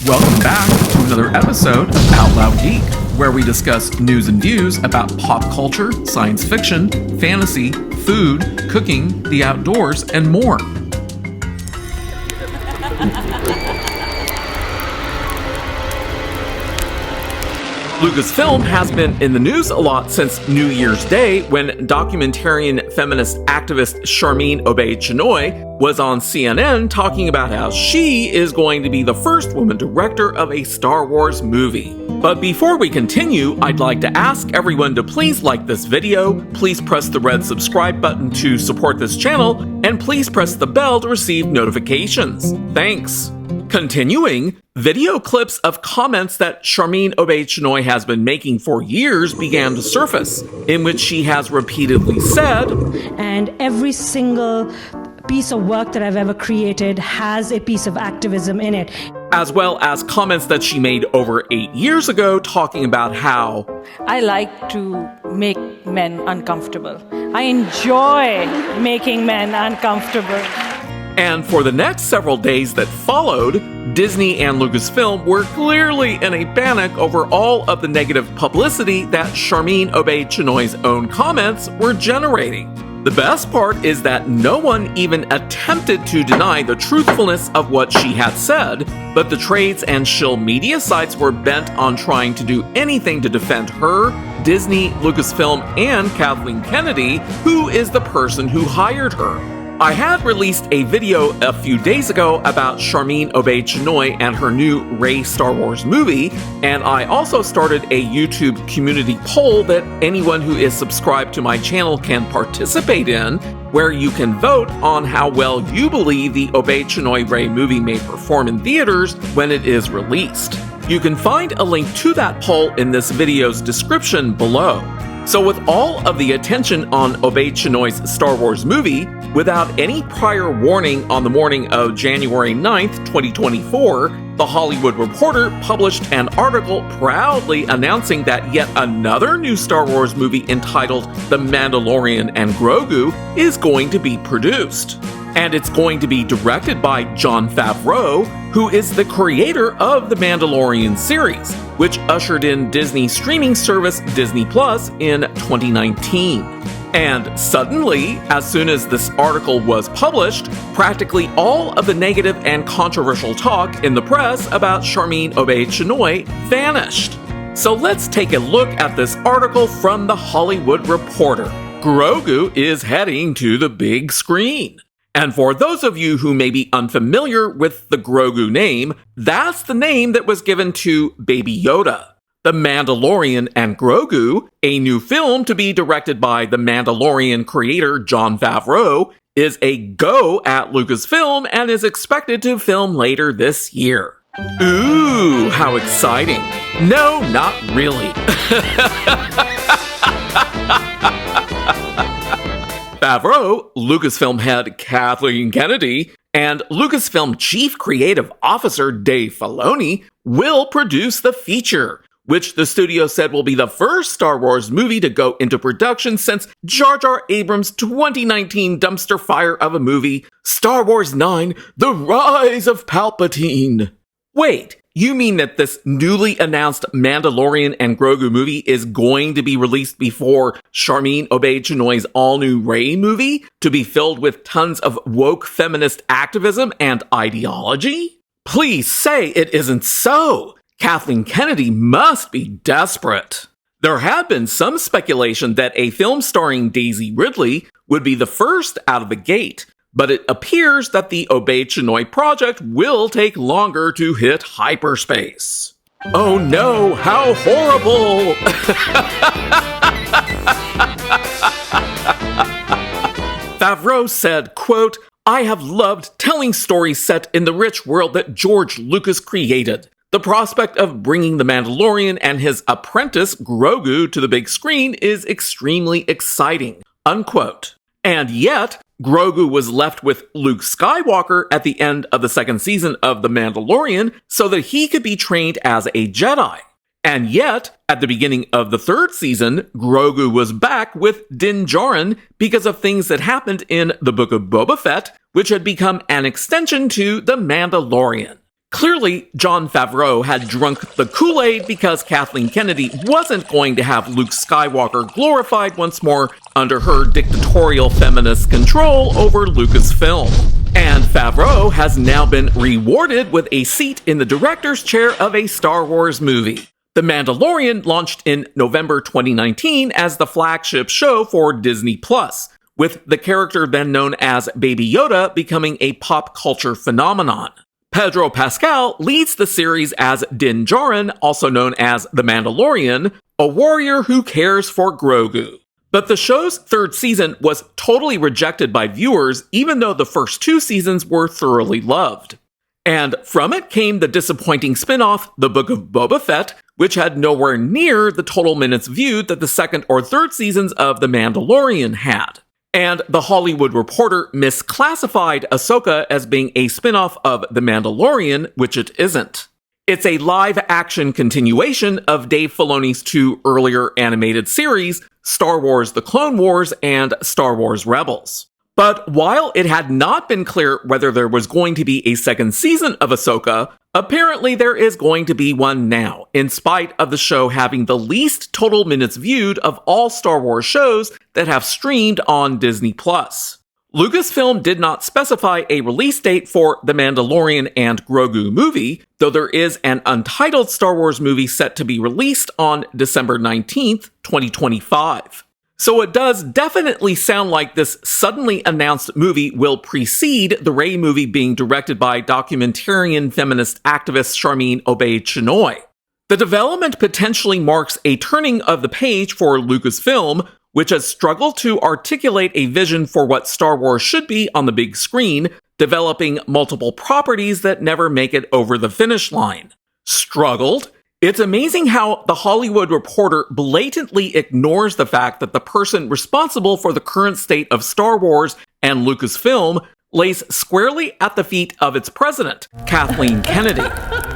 Welcome back to another episode of Out Loud Geek, where we discuss news and views about pop culture, science fiction, fantasy, food, cooking, the outdoors, and more. LucasFilm has been in the news a lot since New Year's Day when documentarian feminist activist Sharmeen Obaid-Chinoy was on CNN talking about how she is going to be the first woman director of a Star Wars movie. But before we continue, I'd like to ask everyone to please like this video, please press the red subscribe button to support this channel, and please press the bell to receive notifications. Thanks. Continuing, video clips of comments that Sharmeen Obaid-Chinoy has been making for years began to surface, in which she has repeatedly said, "And every single piece of work that I've ever created has a piece of activism in it." As well as comments that she made over 8 years ago talking about how I like to make men uncomfortable. I enjoy making men uncomfortable. And for the next several days that followed, Disney and Lucasfilm were clearly in a panic over all of the negative publicity that Sharmeen Obaid-Chinoy's own comments were generating. The best part is that no one even attempted to deny the truthfulness of what she had said, but the trades and shill media sites were bent on trying to do anything to defend her, Disney, Lucasfilm, and Kathleen Kennedy, who is the person who hired her. I had released a video a few days ago about Sharmeen Obaid-Chinoy and her new Rey Star Wars movie, and I also started a YouTube community poll that anyone who is subscribed to my channel can participate in, where you can vote on how well you believe the Obaid-Chinoy Rey movie may perform in theaters when it is released. You can find a link to that poll in this video's description below. So with all of the attention on Obaid-Chinoy's Star Wars movie, without any prior warning on the morning of January 9th, 2024, The Hollywood Reporter published an article proudly announcing that yet another new Star Wars movie entitled The Mandalorian and Grogu is going to be produced. And it's going to be directed by Jon Favreau, who is the creator of the Mandalorian series, which ushered in Disney's streaming service Disney Plus in 2019. And suddenly, as soon as this article was published, practically all of the negative and controversial talk in the press about Sharmeen Obaid-Chinoy vanished. So let's take a look at this article from The Hollywood Reporter. Grogu is heading to the big screen. And for those of you who may be unfamiliar with the Grogu name, that's the name that was given to Baby Yoda. The Mandalorian and Grogu, a new film to be directed by the Mandalorian creator Jon Favreau, is a go at Lucasfilm and is expected to film later this year. Ooh, how exciting. No, not really. Favreau, Lucasfilm head Kathleen Kennedy, and Lucasfilm Chief Creative Officer Dave Filoni will produce the feature, which the studio said will be the first Star Wars movie to go into production since Jar Jar Abrams' 2019 dumpster fire of a movie, Star Wars 9: The Rise of Palpatine. Wait, you mean that this newly announced Mandalorian and Grogu movie is going to be released before Sharmeen Obaid-Chinoy's all-new Rey movie, to be filled with tons of woke feminist activism and ideology? Please say it isn't so! Kathleen Kennedy must be desperate. There had been some speculation that a film starring Daisy Ridley would be the first out of the gate, but it appears that the Obaid-Chinoy project will take longer to hit hyperspace. Oh no, how horrible! Favreau said, quote, "I have loved telling stories set in the rich world that George Lucas created. The prospect of bringing the Mandalorian and his apprentice Grogu to the big screen is extremely exciting," unquote. And yet, Grogu was left with Luke Skywalker at the end of the second season of The Mandalorian so that he could be trained as a Jedi. And yet, at the beginning of the third season, Grogu was back with Din Djarin because of things that happened in the Book of Boba Fett, which had become an extension to The Mandalorian. Clearly, Jon Favreau had drunk the Kool-Aid because Kathleen Kennedy wasn't going to have Luke Skywalker glorified once more under her dictatorial feminist control over Lucasfilm. And Favreau has now been rewarded with a seat in the director's chair of a Star Wars movie. The Mandalorian launched in November 2019 as the flagship show for Disney+, with the character then known as Baby Yoda becoming a pop culture phenomenon. Pedro Pascal leads the series as Din Djarin, also known as the Mandalorian, a warrior who cares for Grogu. But the show's third season was totally rejected by viewers, even though the first two seasons were thoroughly loved. And from it came the disappointing spin-off, The Book of Boba Fett, which had nowhere near the total minutes viewed that the second or third seasons of The Mandalorian had. And The Hollywood Reporter misclassified Ahsoka as being a spin-off of The Mandalorian, which it isn't. It's a live-action continuation of Dave Filoni's two earlier animated series, Star Wars: The Clone Wars and Star Wars Rebels. But while it had not been clear whether there was going to be a second season of Ahsoka, apparently there is going to be one now, in spite of the show having the least total minutes viewed of all Star Wars shows that have streamed on Disney+. Lucasfilm did not specify a release date for the Mandalorian and Grogu movie, though there is an untitled Star Wars movie set to be released on December 19th, 2025. So it does definitely sound like this suddenly announced movie will precede the Rey movie being directed by documentarian feminist activist Sharmeen Obaid-Chinoy. The development potentially marks a turning of the page for Lucasfilm, which has struggled to articulate a vision for what Star Wars should be on the big screen, developing multiple properties that never make it over the finish line. Struggled? It's amazing how The Hollywood Reporter blatantly ignores the fact that the person responsible for the current state of Star Wars and Lucasfilm lays squarely at the feet of its president, Kathleen Kennedy.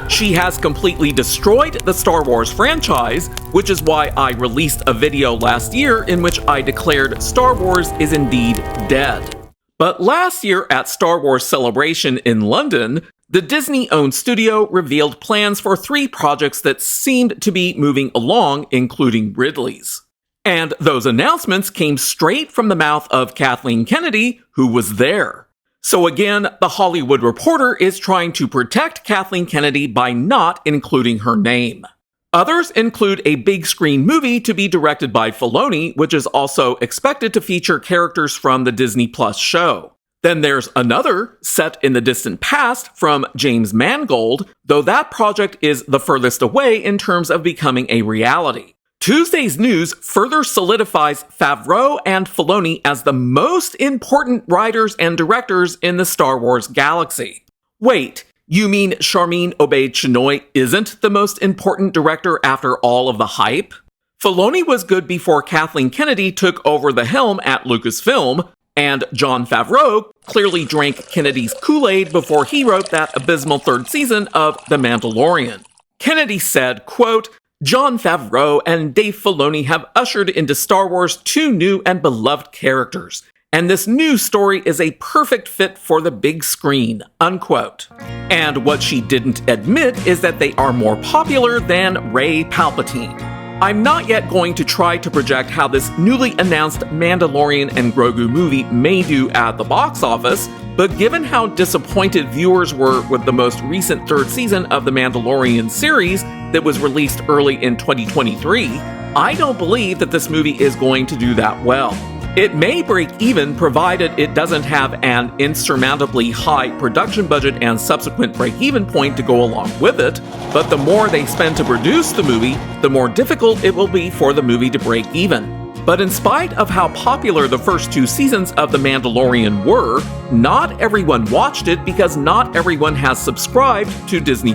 She has completely destroyed the Star Wars franchise, which is why I released a video last year in which I declared Star Wars is indeed dead. But last year at Star Wars Celebration in London, the Disney-owned studio revealed plans for 3 projects that seemed to be moving along, including Ridley's. And those announcements came straight from the mouth of Kathleen Kennedy, who was there. So again, The Hollywood Reporter is trying to protect Kathleen Kennedy by not including her name. Others include a big screen movie to be directed by Filoni, which is also expected to feature characters from the Disney Plus show. Then there's another, set in the distant past, from James Mangold, though that project is the furthest away in terms of becoming a reality. Tuesday's news further solidifies Favreau and Filoni as the most important writers and directors in the Star Wars galaxy. Wait, you mean Sharmeen Obaid-Chinoy isn't the most important director after all of the hype? Filoni was good before Kathleen Kennedy took over the helm at Lucasfilm, and Jon Favreau clearly drank Kennedy's Kool-Aid before he wrote that abysmal third season of The Mandalorian. Kennedy said, quote, "Jon Favreau and Dave Filoni have ushered into Star Wars 2 new and beloved characters, and this new story is a perfect fit for the big screen," unquote. And what she didn't admit is that they are more popular than Rey Palpatine. I'm not yet going to try to project how this newly announced Mandalorian and Grogu movie may do at the box office, but given how disappointed viewers were with the most recent third season of the Mandalorian series that was released early in 2023, I don't believe that this movie is going to do that well. It may break even provided it doesn't have an insurmountably high production budget and subsequent break-even point to go along with it, but the more they spend to produce the movie, the more difficult it will be for the movie to break even. But in spite of how popular the first 2 seasons of The Mandalorian were, not everyone watched it because not everyone has subscribed to Disney+.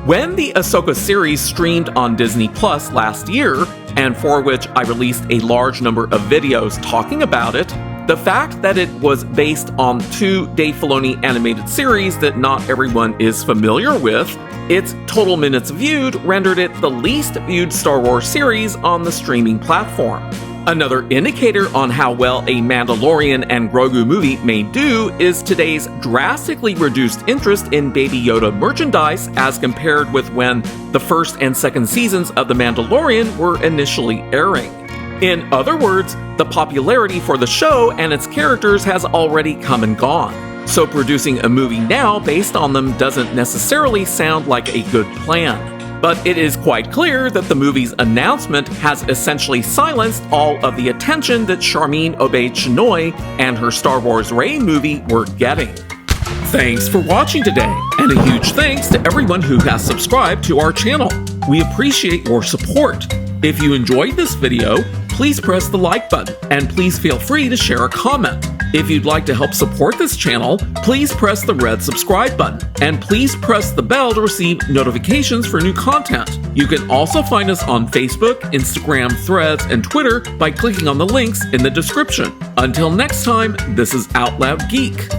When the Ahsoka series streamed on Disney Plus last year, and for which I released a large number of videos talking about it, the fact that it was based on 2 Dave Filoni animated series that not everyone is familiar with, its total minutes viewed rendered it the least viewed Star Wars series on the streaming platform. Another indicator on how well a Mandalorian and Grogu movie may do is today's drastically reduced interest in Baby Yoda merchandise as compared with when the first and second seasons of The Mandalorian were initially airing. In other words, the popularity for the show and its characters has already come and gone. So producing a movie now based on them doesn't necessarily sound like a good plan. But it is quite clear that the movie's announcement has essentially silenced all of the attention that Sharmeen Obaid-Chinoy and her Star Wars Rey movie were getting. Thanks for watching today, and a huge thanks to everyone who has subscribed to our channel. We appreciate your support. If you enjoyed this video, please press the like button, and please feel free to share a comment. If you'd like to help support this channel, please press the red subscribe button, and please press the bell to receive notifications for new content. You can also find us on Facebook, Instagram, Threads, and Twitter by clicking on the links in the description. Until next time, this is Out Loud Geek.